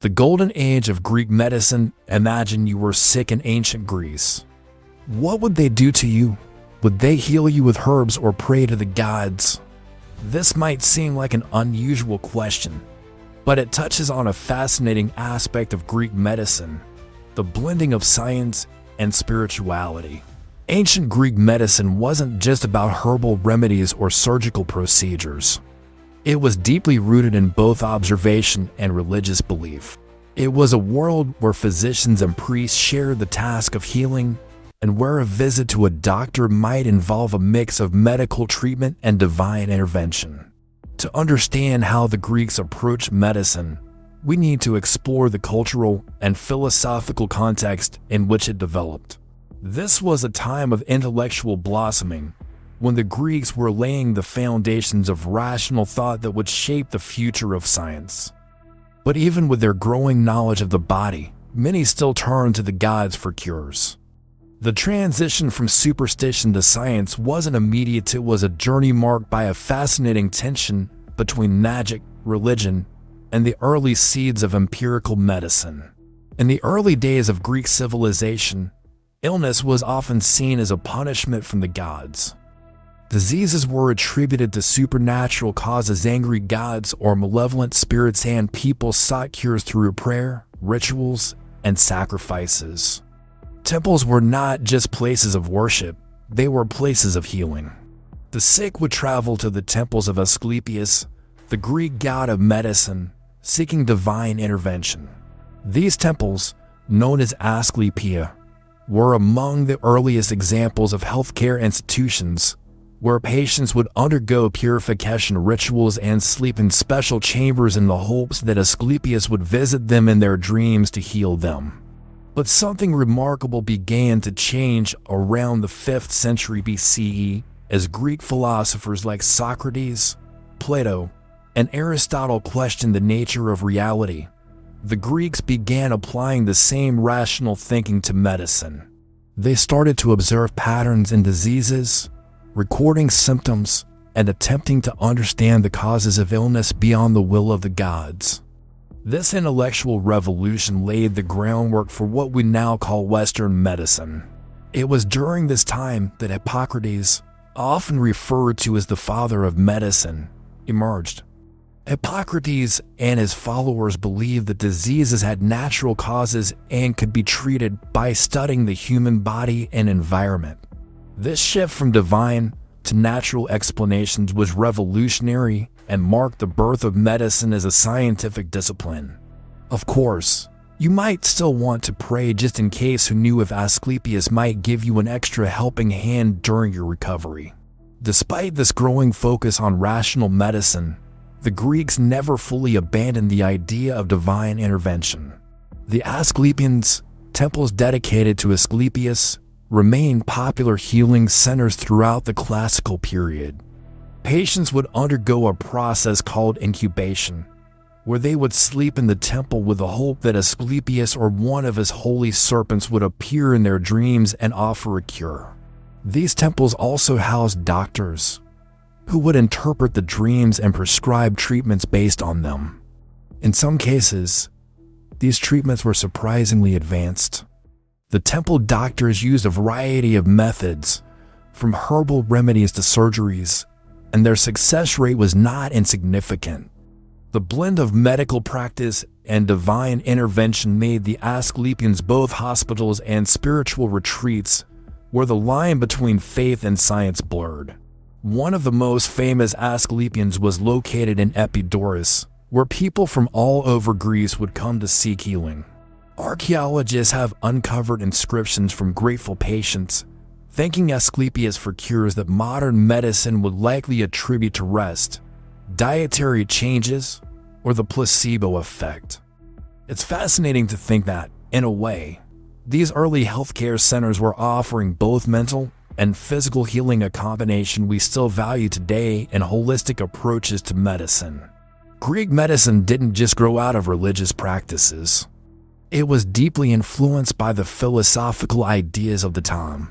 The golden age of Greek medicine. Imagine you were sick in ancient Greece. What would they do to you? Would they heal you with herbs or pray to the gods? This might seem like an unusual question, but it touches on a fascinating aspect of Greek medicine, the blending of science and spirituality. Ancient Greek medicine wasn't just about herbal remedies or surgical procedures. It was deeply rooted in both observation and religious belief. It was a world where physicians and priests shared the task of healing, and where a visit to a doctor might involve a mix of medical treatment and divine intervention. To understand how the Greeks approached medicine, we need to explore the cultural and philosophical context in which it developed. This was a time of intellectual blossoming, when the Greeks were laying the foundations of rational thought that would shape the future of science. But even with their growing knowledge of the body, many still turned to the gods for cures. The transition from superstition to science wasn't immediate. It was a journey marked by a fascinating tension between magic, religion, and the early seeds of empirical medicine. In the early days of Greek civilization, illness was often seen as a punishment from the gods. Diseases were attributed to supernatural causes, angry gods, or malevolent spirits, and people sought cures through prayer, rituals, and sacrifices. Temples were not just places of worship, they were places of healing. The sick would travel to the temples of Asclepius, the Greek god of medicine, seeking divine intervention. These temples, known as Asclepia, were among the earliest examples of healthcare institutions, where patients would undergo purification rituals and sleep in special chambers in the hopes that Asclepius would visit them in their dreams to heal them. But something remarkable began to change around the 5th century BCE as Greek philosophers like Socrates, Plato, and Aristotle questioned the nature of reality. The Greeks began applying the same rational thinking to medicine. They started to observe patterns in diseases, recording symptoms, and attempting to understand the causes of illness beyond the will of the gods. This intellectual revolution laid the groundwork for what we now call Western medicine. It was during this time that Hippocrates, often referred to as the father of medicine, emerged. Hippocrates and his followers believed that diseases had natural causes and could be treated by studying the human body and environment. This shift from divine to natural explanations was revolutionary and marked the birth of medicine as a scientific discipline. Of course, you might still want to pray just in case. Who knew if Asclepius might give you an extra helping hand during your recovery? Despite this growing focus on rational medicine, the Greeks never fully abandoned the idea of divine intervention. The Asclepions, temples dedicated to Asclepius, remained popular healing centers throughout the classical period. Patients would undergo a process called incubation, where they would sleep in the temple with the hope that Asclepius or one of his holy serpents would appear in their dreams and offer a cure. These temples also housed doctors, who would interpret the dreams and prescribe treatments based on them. In some cases, these treatments were surprisingly advanced. The temple doctors used a variety of methods, from herbal remedies to surgeries, and their success rate was not insignificant. The blend of medical practice and divine intervention made the Asclepions both hospitals and spiritual retreats, where the line between faith and science blurred. One of the most famous Asclepions was located in Epidaurus, where people from all over Greece would come to seek healing. Archaeologists have uncovered inscriptions from grateful patients, thanking Asclepius for cures that modern medicine would likely attribute to rest, dietary changes, or the placebo effect. It's fascinating to think that, in a way, these early healthcare centers were offering both mental and physical healing, a combination we still value today in holistic approaches to medicine. Greek medicine didn't just grow out of religious practices. It was deeply influenced by the philosophical ideas of the time.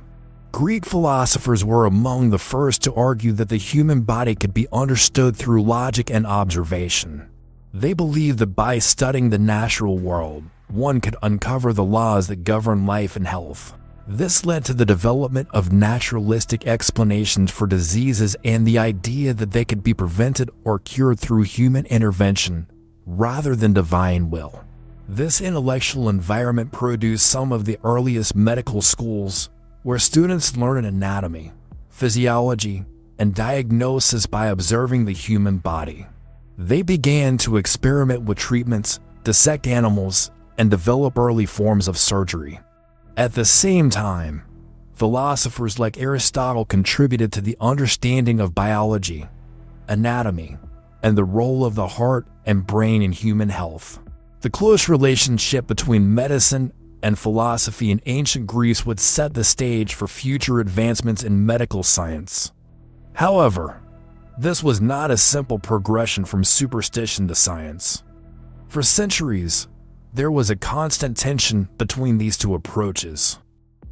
Greek philosophers were among the first to argue that the human body could be understood through logic and observation. They believed that by studying the natural world, one could uncover the laws that govern life and health. This led to the development of naturalistic explanations for diseases and the idea that they could be prevented or cured through human intervention rather than divine will. This intellectual environment produced some of the earliest medical schools, where students learn anatomy, physiology, and diagnosis by observing the human body. They began to experiment with treatments, dissect animals, and develop early forms of surgery. At the same time, philosophers like Aristotle contributed to the understanding of biology, anatomy, and the role of the heart and brain in human health. The close relationship between medicine and philosophy in ancient Greece would set the stage for future advancements in medical science. However, this was not a simple progression from superstition to science. For centuries, there was a constant tension between these two approaches.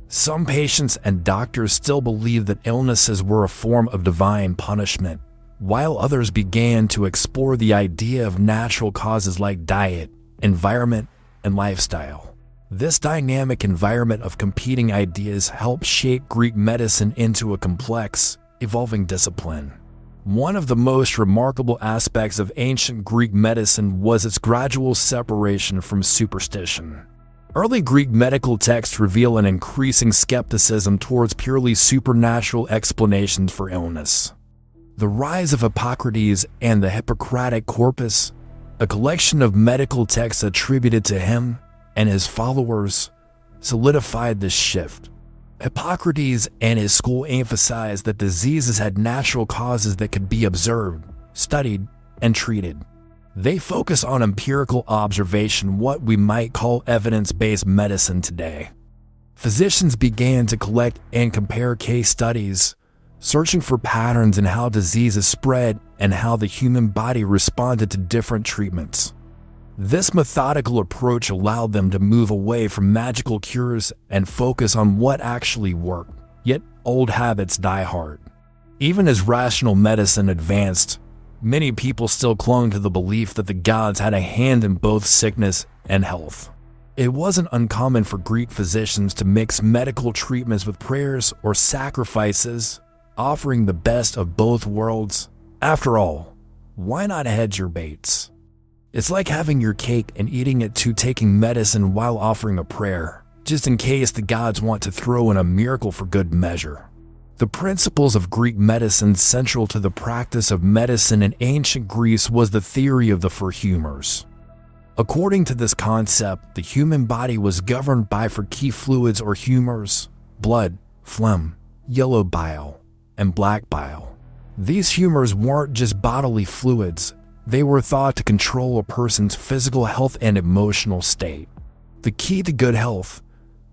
Some patients and doctors still believed that illnesses were a form of divine punishment, while others began to explore the idea of natural causes like diet, environment, and lifestyle. This dynamic environment of competing ideas helped shape Greek medicine into a complex, evolving discipline. One of the most remarkable aspects of ancient Greek medicine was its gradual separation from superstition. Early Greek medical texts reveal an increasing skepticism towards purely supernatural explanations for illness. The rise of Hippocrates and the Hippocratic corpus, a collection of medical texts attributed to him and his followers, solidified this shift. Hippocrates and his school emphasized that diseases had natural causes that could be observed, studied, and treated. They focus on empirical observation, what we might call evidence-based medicine today. Physicians began to collect and compare case studies, searching for patterns in how diseases spread and how the human body responded to different treatments. This methodical approach allowed them to move away from magical cures and focus on what actually worked, yet old habits die hard. Even as rational medicine advanced, many people still clung to the belief that the gods had a hand in both sickness and health. It wasn't uncommon for Greek physicians to mix medical treatments with prayers or sacrifices, offering the best of both worlds. After all, why not hedge your bets? It's like having your cake and eating it too, taking medicine while offering a prayer, just in case the gods want to throw in a miracle for good measure. The principles of Greek medicine central to the practice of medicine in ancient Greece was the theory of the four humors. According to this concept, the human body was governed by four key fluids or humors: blood, phlegm, yellow bile, and black bile. These humors weren't just bodily fluids. They were thought to control a person's physical health and emotional state. The key to good health,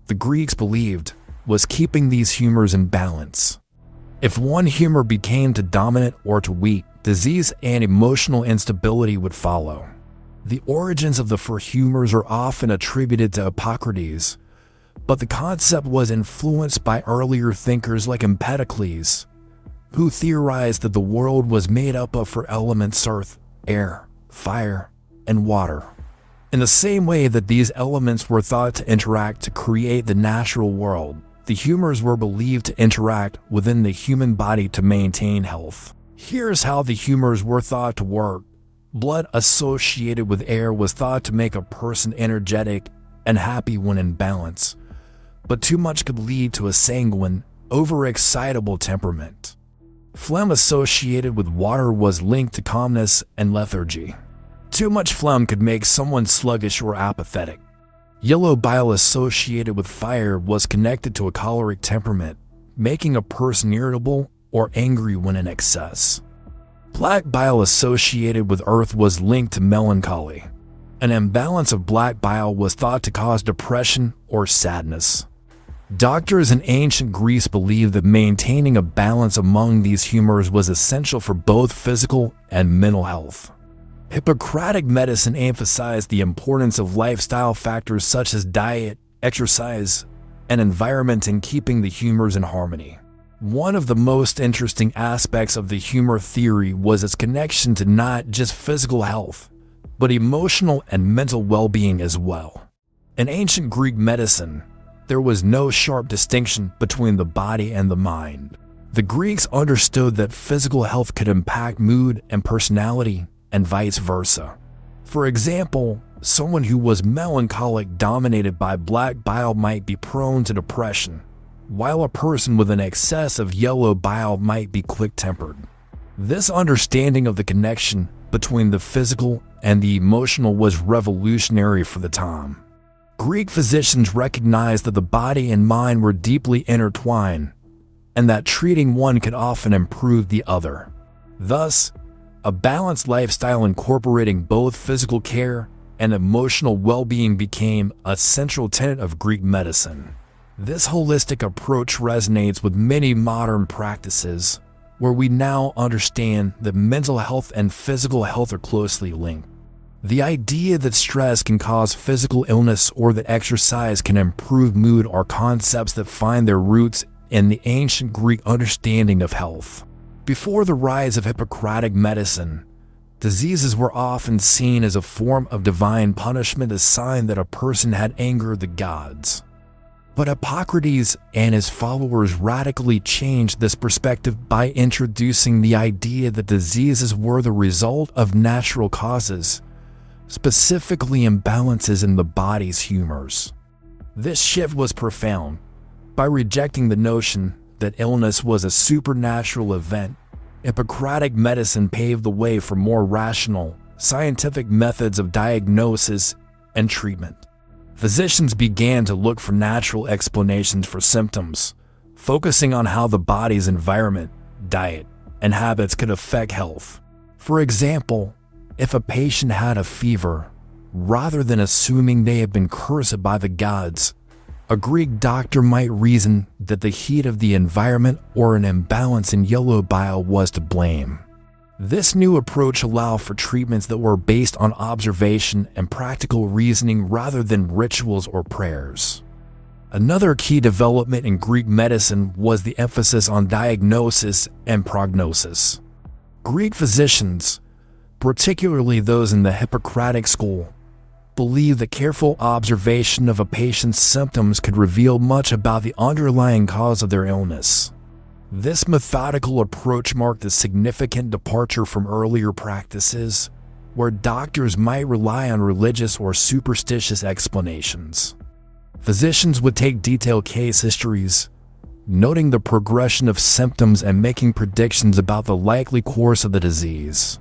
the Greeks believed, was keeping these humors in balance. If one humor became too dominant or too weak, disease and emotional instability would follow. The origins of the four humors are often attributed to Hippocrates, but the concept was influenced by earlier thinkers like Empedocles, who theorized that the world was made up of four elements: earth, air, fire, and water. In the same way that these elements were thought to interact to create the natural world, the humors were believed to interact within the human body to maintain health. Here's how the humors were thought to work. Blood associated with air was thought to make a person energetic and happy when in balance, but too much could lead to a sanguine, overexcitable temperament. Phlegm associated with water was linked to calmness and lethargy. Too much phlegm could make someone sluggish or apathetic. Yellow bile associated with fire was connected to a choleric temperament, making a person irritable or angry when in excess. Black bile associated with earth was linked to melancholy. An imbalance of black bile was thought to cause depression or sadness. Doctors in ancient Greece believed that maintaining a balance among these humors was essential for both physical and mental health. Hippocratic medicine emphasized the importance of lifestyle factors such as diet, exercise, and environment in keeping the humors in harmony. One of the most interesting aspects of the humor theory was its connection to not just physical health, but emotional and mental well-being as well. In ancient Greek medicine, there was no sharp distinction between the body and the mind. The Greeks understood that physical health could impact mood and personality, and vice versa. For example, someone who was melancholic dominated by black bile might be prone to depression, while a person with an excess of yellow bile might be quick-tempered. This understanding of the connection between the physical and the emotional was revolutionary for the time. Greek physicians recognized that the body and mind were deeply intertwined, and that treating one could often improve the other. Thus, a balanced lifestyle incorporating both physical care and emotional well-being became a central tenet of Greek medicine. This holistic approach resonates with many modern practices, where we now understand that mental health and physical health are closely linked. The idea that stress can cause physical illness or that exercise can improve mood are concepts that find their roots in the ancient Greek understanding of health. Before the rise of Hippocratic medicine, diseases were often seen as a form of divine punishment, a sign that a person had angered the gods. But Hippocrates and his followers radically changed this perspective by introducing the idea that diseases were the result of natural causes, specifically imbalances in the body's humors. This shift was profound. By rejecting the notion that illness was a supernatural event, Hippocratic medicine paved the way for more rational, scientific methods of diagnosis and treatment. Physicians began to look for natural explanations for symptoms, focusing on how the body's environment, diet, and habits could affect health. For example, if a patient had a fever, rather than assuming they had been cursed by the gods, a Greek doctor might reason that the heat of the environment or an imbalance in yellow bile was to blame. This new approach allowed for treatments that were based on observation and practical reasoning rather than rituals or prayers. Another key development in Greek medicine was the emphasis on diagnosis and prognosis. Greek physicians, particularly those in the Hippocratic school, believed that careful observation of a patient's symptoms could reveal much about the underlying cause of their illness. This methodical approach marked a significant departure from earlier practices, where doctors might rely on religious or superstitious explanations. Physicians would take detailed case histories, noting the progression of symptoms and making predictions about the likely course of the disease.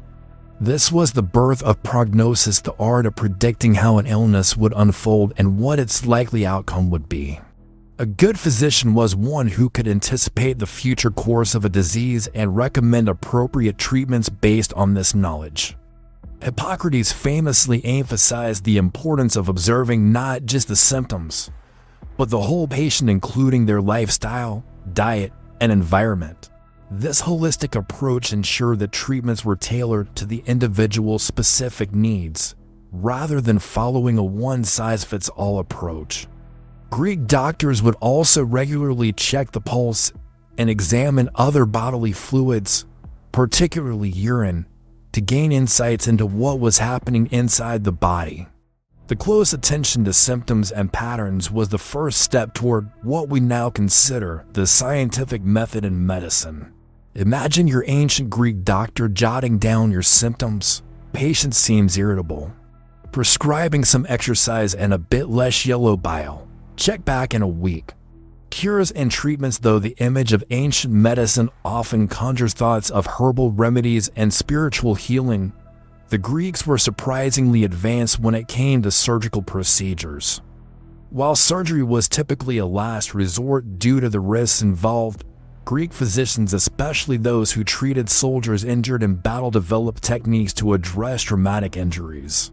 This was the birth of prognosis, the art of predicting how an illness would unfold and what its likely outcome would be. A good physician was one who could anticipate the future course of a disease and recommend appropriate treatments based on this knowledge. Hippocrates famously emphasized the importance of observing not just the symptoms, but the whole patient, including their lifestyle, diet, and environment. This holistic approach ensured that treatments were tailored to the individual's specific needs, rather than following a one-size-fits-all approach. Greek doctors would also regularly check the pulse and examine other bodily fluids, particularly urine, to gain insights into what was happening inside the body. The close attention to symptoms and patterns was the first step toward what we now consider the scientific method in medicine. Imagine your ancient Greek doctor jotting down your symptoms. Patient seems irritable. Prescribing some exercise and a bit less yellow bile. Check back in a week. Cures and treatments. Though the image of ancient medicine often conjures thoughts of herbal remedies and spiritual healing, the Greeks were surprisingly advanced when it came to surgical procedures. While surgery was typically a last resort due to the risks involved, Greek physicians, especially those who treated soldiers injured in battle, developed techniques to address traumatic injuries.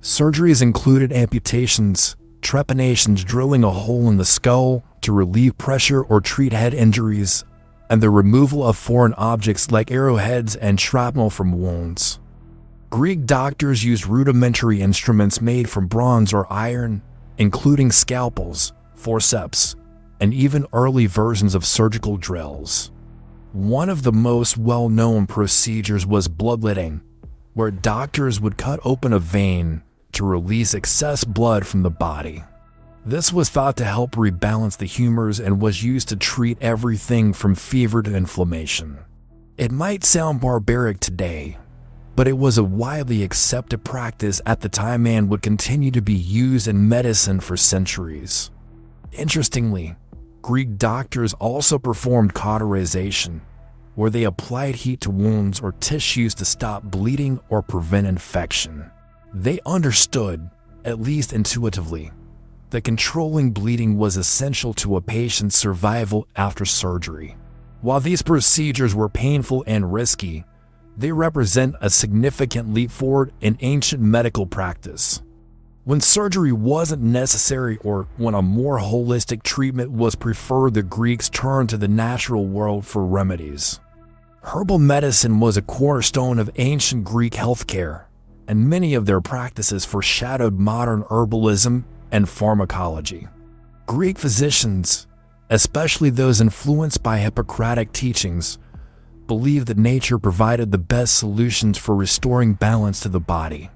Surgeries included amputations, trepanations, drilling a hole in the skull to relieve pressure or treat head injuries, and the removal of foreign objects like arrowheads and shrapnel from wounds. Greek doctors used rudimentary instruments made from bronze or iron, including scalpels, forceps, and even early versions of surgical drills. One of the most well-known procedures was bloodletting, where doctors would cut open a vein to release excess blood from the body. This was thought to help rebalance the humors and was used to treat everything from fever to inflammation. It might sound barbaric today, but it was a widely accepted practice at the time and would continue to be used in medicine for centuries. Interestingly, Greek doctors also performed cauterization, where they applied heat to wounds or tissues to stop bleeding or prevent infection. They understood, at least intuitively, that controlling bleeding was essential to a patient's survival after surgery. While these procedures were painful and risky, they represent a significant leap forward in ancient medical practice. When surgery wasn't necessary or when a more holistic treatment was preferred, the Greeks turned to the natural world for remedies. Herbal medicine was a cornerstone of ancient Greek healthcare, and many of their practices foreshadowed modern herbalism and pharmacology. Greek physicians, especially those influenced by Hippocratic teachings, believed that nature provided the best solutions for restoring balance to the body.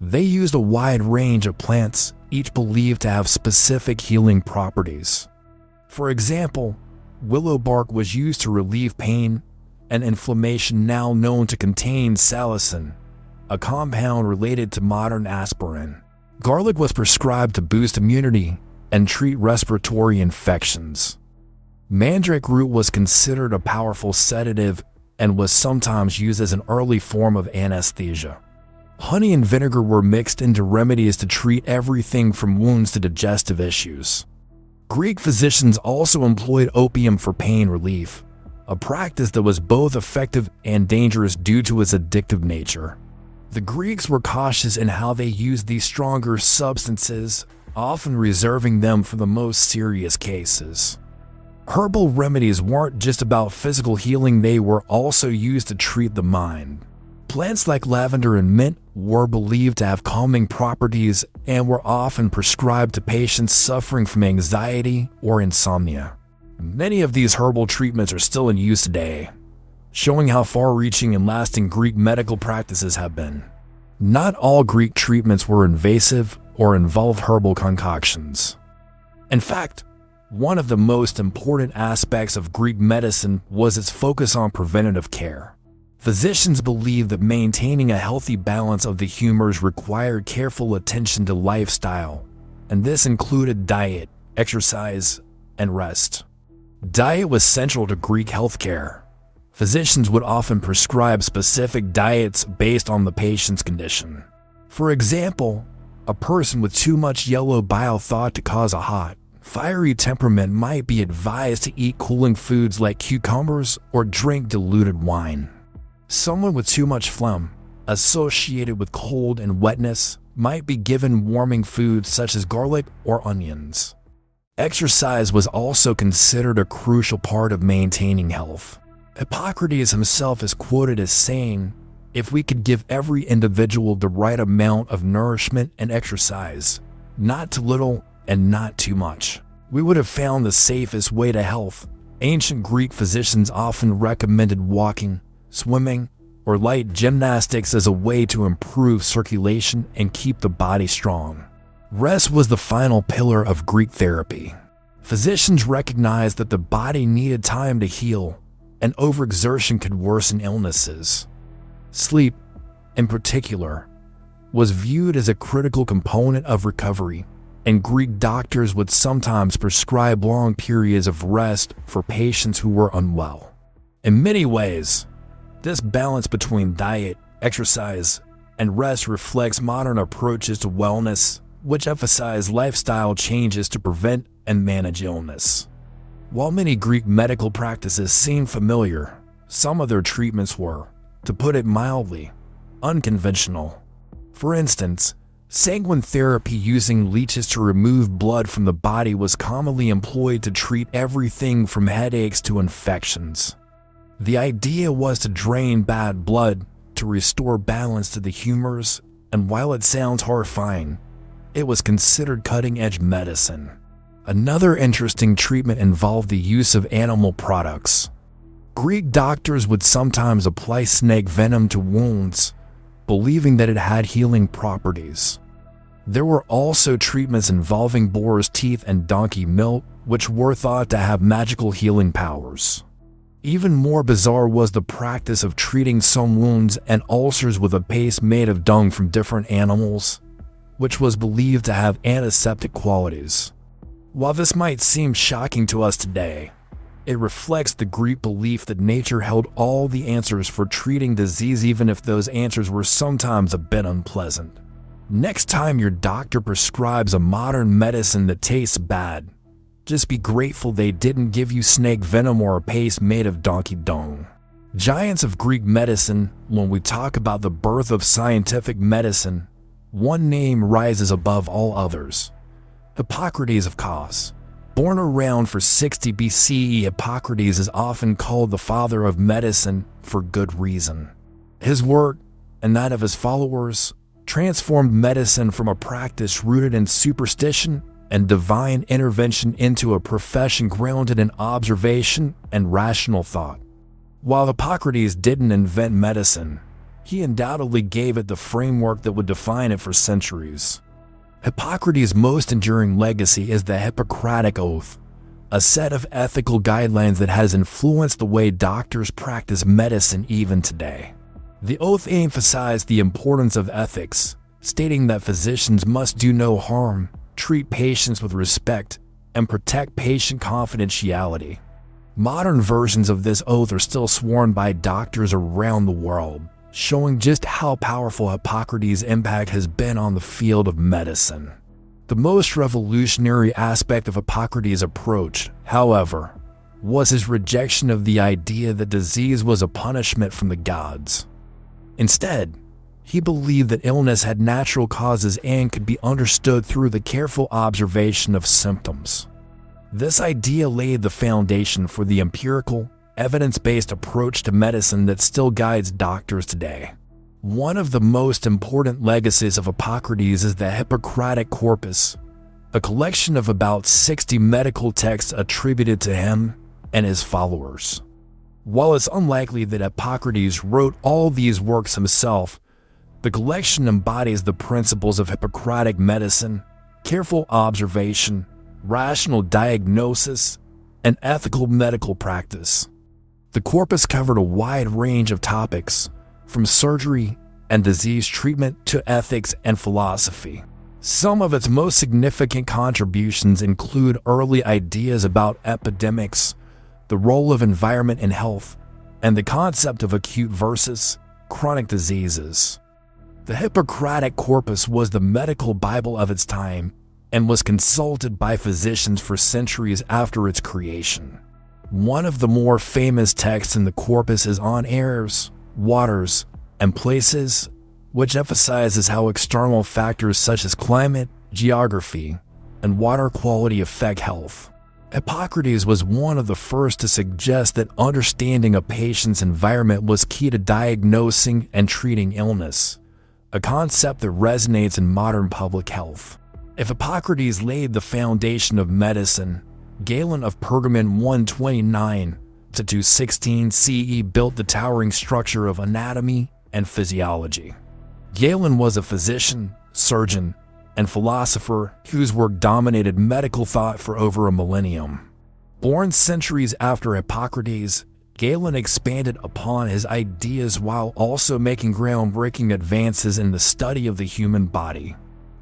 They used a wide range of plants, each believed to have specific healing properties. For example, willow bark was used to relieve pain and inflammation, now known to contain salicin, a compound related to modern aspirin. Garlic was prescribed to boost immunity and treat respiratory infections. Mandrake root was considered a powerful sedative and was sometimes used as an early form of anesthesia. Honey and vinegar were mixed into remedies to treat everything from wounds to digestive issues. Greek physicians also employed opium for pain relief, a practice that was both effective and dangerous due to its addictive nature. The Greeks were cautious in how they used these stronger substances, often reserving them for the most serious cases. Herbal remedies weren't just about physical healing, they were also used to treat the mind. Plants like lavender and mint were believed to have calming properties and were often prescribed to patients suffering from anxiety or insomnia. Many of these herbal treatments are still in use today, showing how far-reaching and lasting Greek medical practices have been. Not all Greek treatments were invasive or involved herbal concoctions. In fact, one of the most important aspects of Greek medicine was its focus on preventative care. Physicians believed that maintaining a healthy balance of the humors required careful attention to lifestyle, and this included diet, exercise, and rest. Diet was central to Greek healthcare. Physicians would often prescribe specific diets based on the patient's condition. For example, a person with too much yellow bile thought to cause a hot, fiery temperament might be advised to eat cooling foods like cucumbers or drink diluted wine. Someone with too much phlegm, associated with cold and wetness, might be given warming foods such as garlic or onions. Exercise was also considered a crucial part of maintaining health. Hippocrates himself is quoted as saying, "If we could give every individual the right amount of nourishment and exercise, not too little and not too much, we would have found the safest way to health." Ancient Greek physicians often recommended walking, swimming, or light gymnastics as a way to improve circulation and keep the body strong. Rest was the final pillar of Greek therapy. Physicians recognized that the body needed time to heal, and overexertion could worsen illnesses. Sleep, in particular, was viewed as a critical component of recovery, and Greek doctors would sometimes prescribe long periods of rest for patients who were unwell. In many ways, this balance between diet, exercise, and rest reflects modern approaches to wellness, which emphasize lifestyle changes to prevent and manage illness. While many Greek medical practices seem familiar, some of their treatments were, to put it mildly, unconventional. For instance, sanguine therapy using leeches to remove blood from the body was commonly employed to treat everything from headaches to infections. The idea was to drain bad blood to restore balance to the humors, and while it sounds horrifying, it was considered cutting-edge medicine. Another interesting treatment involved the use of animal products. Greek doctors would sometimes apply snake venom to wounds, believing that it had healing properties. There were also treatments involving boar's teeth and donkey milk, which were thought to have magical healing powers. Even more bizarre was the practice of treating some wounds and ulcers with a paste made of dung from different animals, which was believed to have antiseptic qualities. While this might seem shocking to us today, it reflects the Greek belief that nature held all the answers for treating disease, even if those answers were sometimes a bit unpleasant. Next time your doctor prescribes a modern medicine that tastes bad, just be grateful they didn't give you snake venom or a paste made of donkey dung. Giants of Greek medicine. When we talk about the birth of scientific medicine, one name rises above all others: Hippocrates of Kos. Born around 460 BCE, Hippocrates is often called the father of medicine for good reason. His work, and that of his followers, transformed medicine from a practice rooted in superstition and divine intervention into a profession grounded in observation and rational thought. While Hippocrates didn't invent medicine, he undoubtedly gave it the framework that would define it for centuries. Hippocrates' most enduring legacy is the Hippocratic Oath, a set of ethical guidelines that has influenced the way doctors practice medicine even today. The oath emphasized the importance of ethics, stating that physicians must do no harm, treat patients with respect, and protect patient confidentiality. Modern versions of this oath are still sworn by doctors around the world, showing just how powerful Hippocrates' impact has been on the field of medicine. The most revolutionary aspect of Hippocrates' approach, however, was his rejection of the idea that disease was a punishment from the gods. Instead, he believed that illness had natural causes and could be understood through the careful observation of symptoms. This idea laid the foundation for the empirical, evidence-based approach to medicine that still guides doctors today. One of the most important legacies of Hippocrates is the Hippocratic Corpus, a collection of about 60 medical texts attributed to him and his followers. While it's unlikely that Hippocrates wrote all these works himself, the collection embodies the principles of Hippocratic medicine, careful observation, rational diagnosis, and ethical medical practice. The corpus covered a wide range of topics, from surgery and disease treatment to ethics and philosophy. Some of its most significant contributions include early ideas about epidemics, the role of environment in health, and the concept of acute versus chronic diseases. The Hippocratic Corpus was the medical Bible of its time and was consulted by physicians for centuries after its creation. One of the more famous texts in the corpus is on airs, waters, and places, which emphasizes how external factors such as climate, geography, and water quality affect health. Hippocrates was one of the first to suggest that understanding a patient's environment was key to diagnosing and treating illness, a concept that resonates in modern public health. If Hippocrates laid the foundation of medicine, Galen of Pergamon 129 to 216 CE built the towering structure of anatomy and physiology. Galen was a physician, surgeon, and philosopher whose work dominated medical thought for over a millennium. Born centuries after Hippocrates, Galen expanded upon his ideas while also making groundbreaking advances in the study of the human body.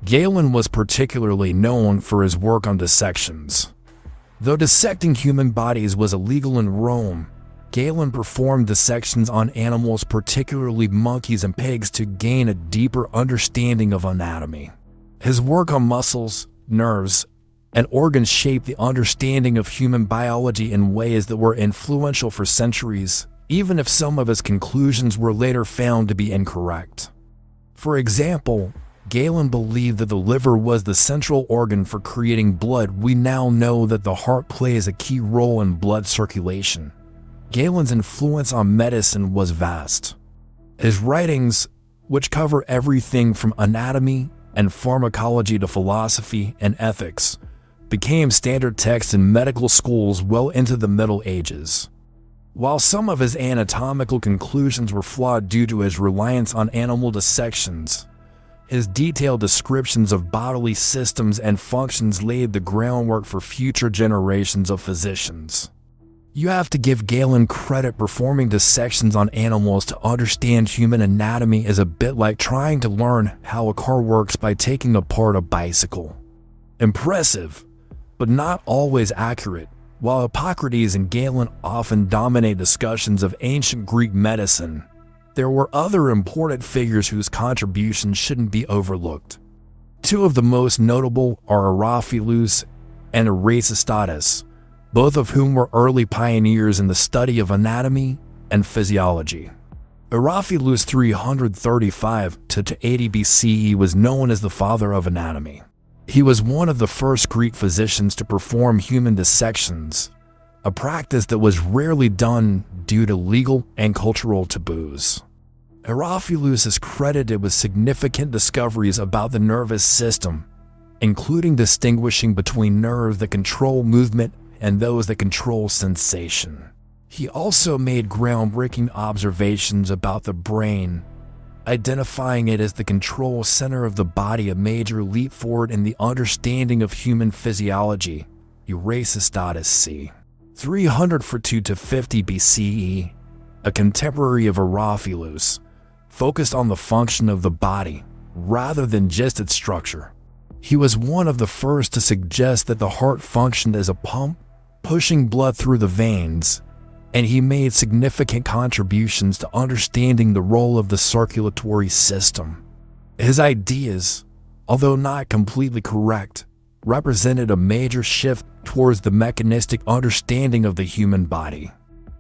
Galen was particularly known for his work on dissections. Though dissecting human bodies was illegal in Rome, Galen performed dissections on animals, particularly monkeys and pigs, to gain a deeper understanding of anatomy. His work on muscles, nerves, and organs shaped the understanding of human biology in ways that were influential for centuries, even if some of his conclusions were later found to be incorrect. For example, Galen believed that the liver was the central organ for creating blood. We now know that the heart plays a key role in blood circulation. Galen's influence on medicine was vast. His writings, which cover everything from anatomy and pharmacology to philosophy and ethics, became standard texts in medical schools well into the Middle Ages. While some of his anatomical conclusions were flawed due to his reliance on animal dissections, his detailed descriptions of bodily systems and functions laid the groundwork for future generations of physicians. You have to give Galen credit. Performing dissections on animals to understand human anatomy is a bit like trying to learn how a car works by taking apart a bicycle. Impressive, but not always accurate. While Hippocrates and Galen often dominate discussions of ancient Greek medicine, there were other important figures whose contributions shouldn't be overlooked. Two of the most notable are Herophilus and Erasistratus, both of whom were early pioneers in the study of anatomy and physiology. Herophilus 335 to 80 BCE was known as the father of anatomy. He was one of the first Greek physicians to perform human dissections, a practice that was rarely done due to legal and cultural taboos. Herophilus is credited with significant discoveries about the nervous system, including distinguishing between nerves that control movement and those that control sensation. He also made groundbreaking observations about the brain, identifying it as the control center of the body, a major leap forward in the understanding of human physiology. Erasistratus c. 342 to 50 BCE, a contemporary of Herophilus, focused on the function of the body rather than just its structure. He was one of the first to suggest that the heart functioned as a pump, pushing blood through the veins, and he made significant contributions to understanding the role of the circulatory system. His ideas, although not completely correct, represented a major shift towards the mechanistic understanding of the human body.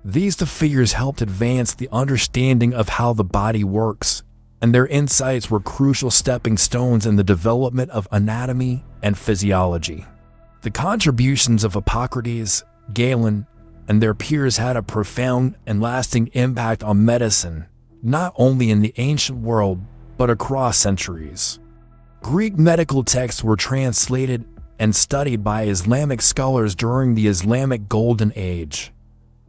These two figures helped advance the understanding of how the body works, and their insights were crucial stepping stones in the development of anatomy and physiology. The contributions of Hippocrates, Galen, and their peers had a profound and lasting impact on medicine, not only in the ancient world, but across centuries. Greek medical texts were translated and studied by Islamic scholars during the Islamic Golden Age,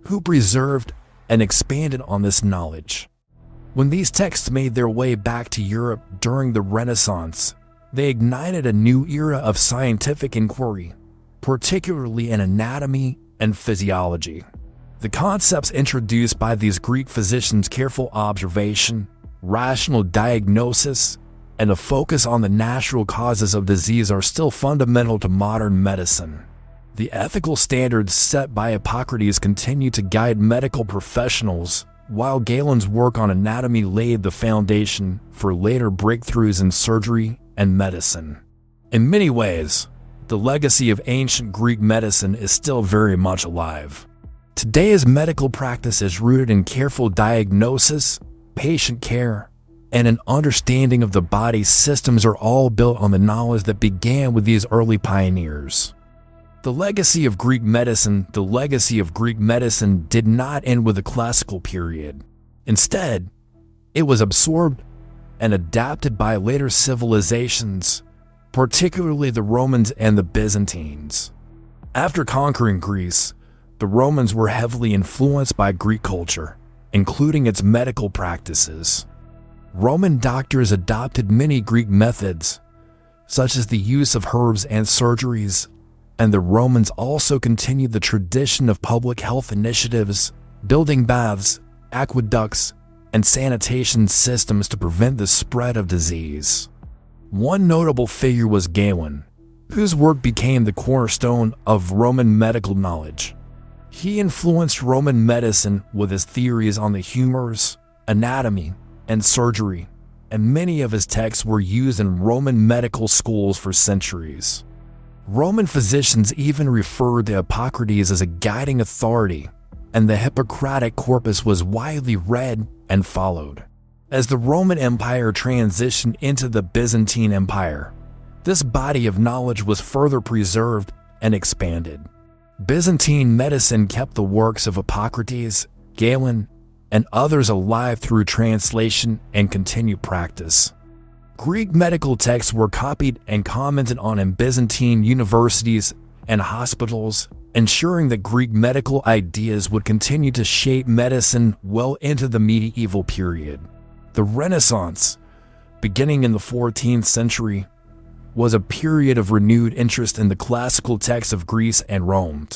who preserved and expanded on this knowledge. When these texts made their way back to Europe during the Renaissance, they ignited a new era of scientific inquiry, particularly in anatomy and physiology. The concepts introduced by these Greek physicians, careful observation, rational diagnosis, and a focus on the natural causes of disease, are still fundamental to modern medicine. The ethical standards set by Hippocrates continue to guide medical professionals, while Galen's work on anatomy laid the foundation for later breakthroughs in surgery and medicine. In many ways, the legacy of ancient Greek medicine is still very much alive. Today's medical practice is rooted in careful diagnosis, patient care, and an understanding of the body's systems, are all built on the knowledge that began with these early pioneers. The legacy of Greek medicine did not end with the classical period. Instead, it was absorbed and adapted by later civilizations, particularly the Romans and the Byzantines. After conquering Greece, the Romans were heavily influenced by Greek culture, including its medical practices. Roman doctors adopted many Greek methods, such as the use of herbs and surgeries, and the Romans also continued the tradition of public health initiatives, building baths, aqueducts, and sanitation systems to prevent the spread of disease. One notable figure was Galen, whose work became the cornerstone of Roman medical knowledge. He influenced Roman medicine with his theories on the humors, anatomy, and surgery, and many of his texts were used in Roman medical schools for centuries. Roman physicians even referred to Hippocrates as a guiding authority, and the Hippocratic corpus was widely read and followed. As the Roman Empire transitioned into the Byzantine Empire, this body of knowledge was further preserved and expanded. Byzantine medicine kept the works of Hippocrates, Galen, and others alive through translation and continued practice. Greek medical texts were copied and commented on in Byzantine universities and hospitals, ensuring that Greek medical ideas would continue to shape medicine well into the medieval period. The Renaissance, beginning in the 14th century, was a period of renewed interest in the classical texts of Greece and Rome.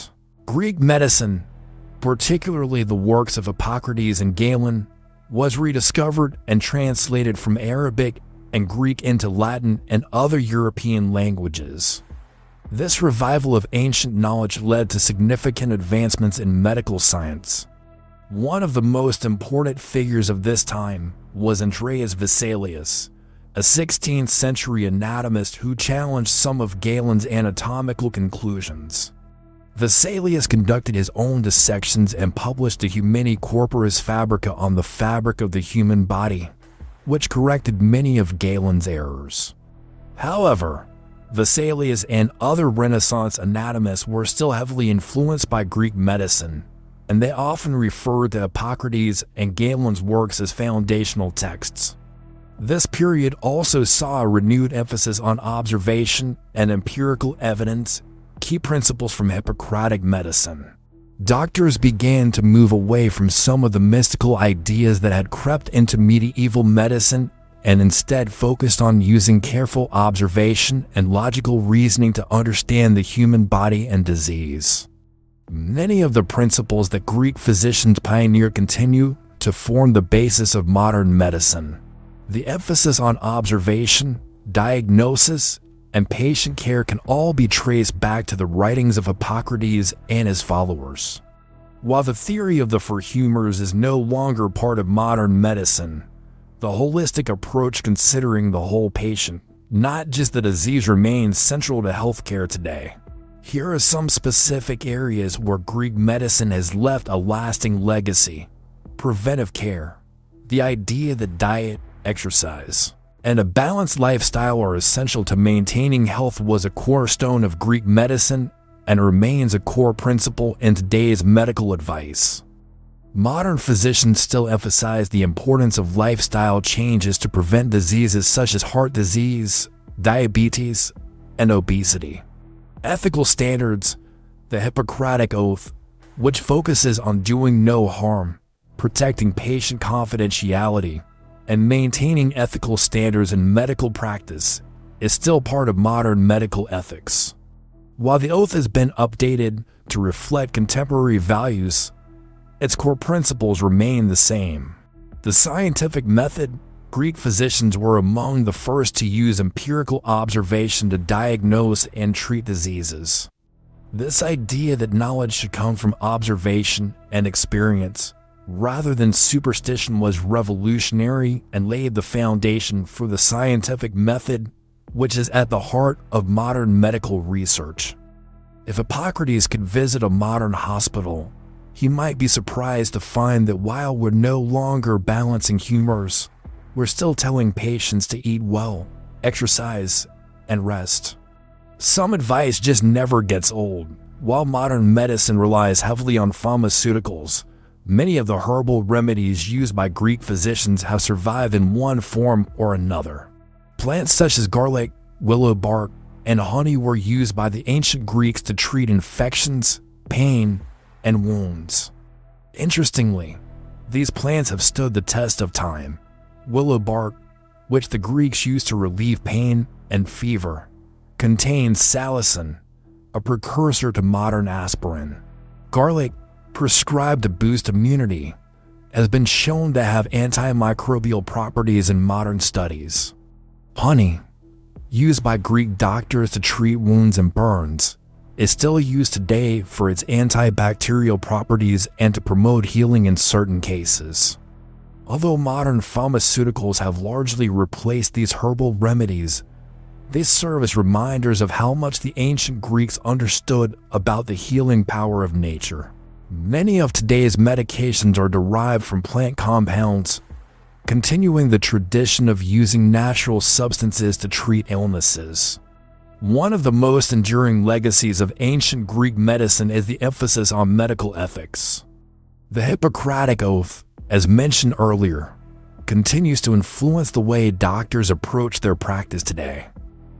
Greek medicine, particularly the works of Hippocrates and Galen, was rediscovered and translated from Arabic and Greek into Latin and other European languages. This revival of ancient knowledge led to significant advancements in medical science. One of the most important figures of this time was Andreas Vesalius, a 16th century anatomist who challenged some of Galen's anatomical conclusions. Vesalius conducted his own dissections and published the Humani Corporis Fabrica on the fabric of the human body, which corrected many of Galen's errors. However, Vesalius and other Renaissance anatomists were still heavily influenced by Greek medicine, and they often referred to Hippocrates and Galen's works as foundational texts. This period also saw a renewed emphasis on observation and empirical evidence, key principles from Hippocratic medicine. Doctors began to move away from some of the mystical ideas that had crept into medieval medicine and instead focused on using careful observation and logical reasoning to understand the human body and disease. Many of the principles that Greek physicians pioneered continue to form the basis of modern medicine. The emphasis on observation, diagnosis, and patient care can all be traced back to the writings of Hippocrates and his followers. While the theory of the four humors is no longer part of modern medicine, the holistic approach considering the whole patient, not just the disease, remains central to healthcare today. Here are some specific areas where Greek medicine has left a lasting legacy. Preventive care. The idea that diet, exercise, and a balanced lifestyle are essential to maintaining health was a cornerstone of Greek medicine and remains a core principle in today's medical advice. Modern physicians still emphasize the importance of lifestyle changes to prevent diseases such as heart disease, diabetes, and obesity. Ethical standards. The Hippocratic Oath, which focuses on doing no harm, protecting patient confidentiality, and maintaining ethical standards in medical practice, is still part of modern medical ethics. While the oath has been updated to reflect contemporary values, its core principles remain the same. The scientific method. Greek physicians were among the first to use empirical observation to diagnose and treat diseases. This idea that knowledge should come from observation and experience rather than superstition was revolutionary and laid the foundation for the scientific method, which is at the heart of modern medical research. If Hippocrates could visit a modern hospital, he might be surprised to find that while we're no longer balancing humors, we're still telling patients to eat well, exercise, and rest. Some advice just never gets old. While modern medicine relies heavily on pharmaceuticals, many of the herbal remedies used by Greek physicians have survived in one form or another. Plants such as garlic, willow bark, and honey were used by the ancient Greeks to treat infections, pain, and wounds. Interestingly, these plants have stood the test of time. Willow bark, which the Greeks used to relieve pain and fever, contains salicin, a precursor to modern aspirin. Garlic, prescribed to boost immunity, has been shown to have antimicrobial properties in modern studies. Honey, used by Greek doctors to treat wounds and burns, is still used today for its antibacterial properties and to promote healing in certain cases. Although modern pharmaceuticals have largely replaced these herbal remedies, they serve as reminders of how much the ancient Greeks understood about the healing power of nature. Many of today's medications are derived from plant compounds, continuing the tradition of using natural substances to treat illnesses. One of the most enduring legacies of ancient Greek medicine is the emphasis on medical ethics. The Hippocratic Oath, as mentioned earlier, continues to influence the way doctors approach their practice today.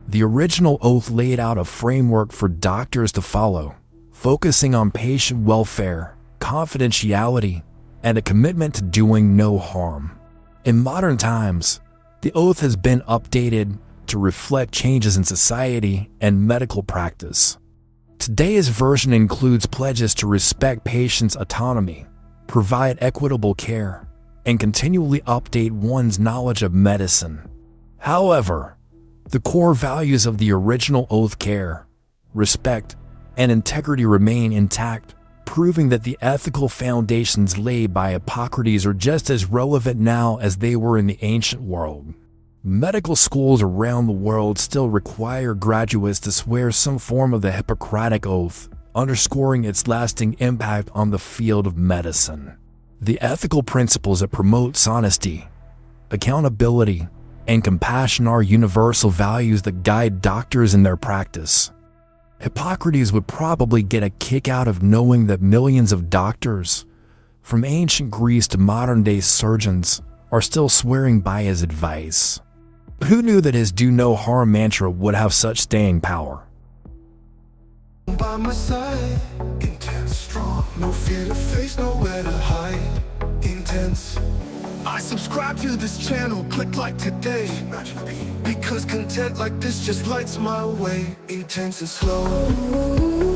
The original oath laid out a framework for doctors to follow, focusing on patient welfare, confidentiality, and a commitment to doing no harm. In modern times, the oath has been updated to reflect changes in society and medical practice. Today's version includes pledges to respect patients' autonomy, provide equitable care, and continually update one's knowledge of medicine. However, the core values of the original oath, care, respect, and integrity remain intact, proving that the ethical foundations laid by Hippocrates are just as relevant now as they were in the ancient world. Medical schools around the world still require graduates to swear some form of the Hippocratic Oath, underscoring its lasting impact on the field of medicine. The ethical principles that promote honesty, accountability, and compassion are universal values that guide doctors in their practice. Hippocrates would probably get a kick out of knowing that millions of doctors, from ancient Greece to modern-day surgeons, are still swearing by his advice. Who knew that his do no harm mantra would have such staying power? By my side, intense, strong, no fear to face, nowhere to hide, intense. I subscribe to this channel, click like today, because content like this just lights my way, intense and slow.